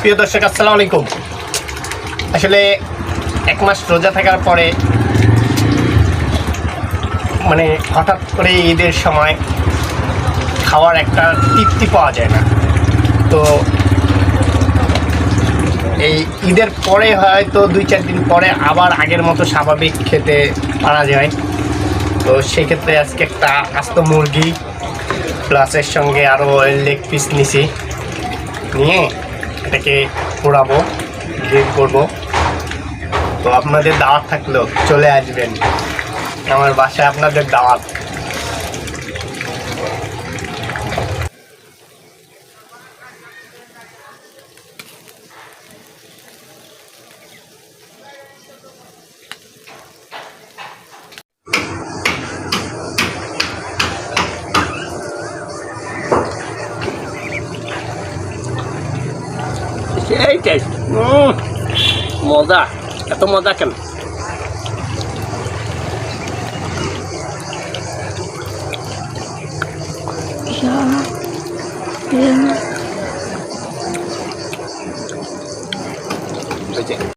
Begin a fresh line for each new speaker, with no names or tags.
প্রিয় দর্শক, আসসালামু আলাইকুম। আসলে এক মাস রোজা থাকার পরে মানে হঠাৎ করে ঈদের সময় খাওয়ার একটা তৃপ্তি পাওয়া যায় না। তো এই ঈদের পরে হয়তো 2-4 দিন পরে আবার আগের মতো স্বাভাবিক খেতে পারা যায়। তো সেক্ষেত্রে আজকে একটা আস্ত মুরগি প্লাসের সঙ্গে আরও লেগ পিস নিছি, নিয়ে এটাকে পোড়াবো, গ্রিল করবো। তো আপনাদের দাওয়াত থাকলেও চলে আসবেন, আমার বাসায় আপনাদের দাওয়াত। সেই টেস্ট, মজা, এত মজা কেন?
Ja, ja.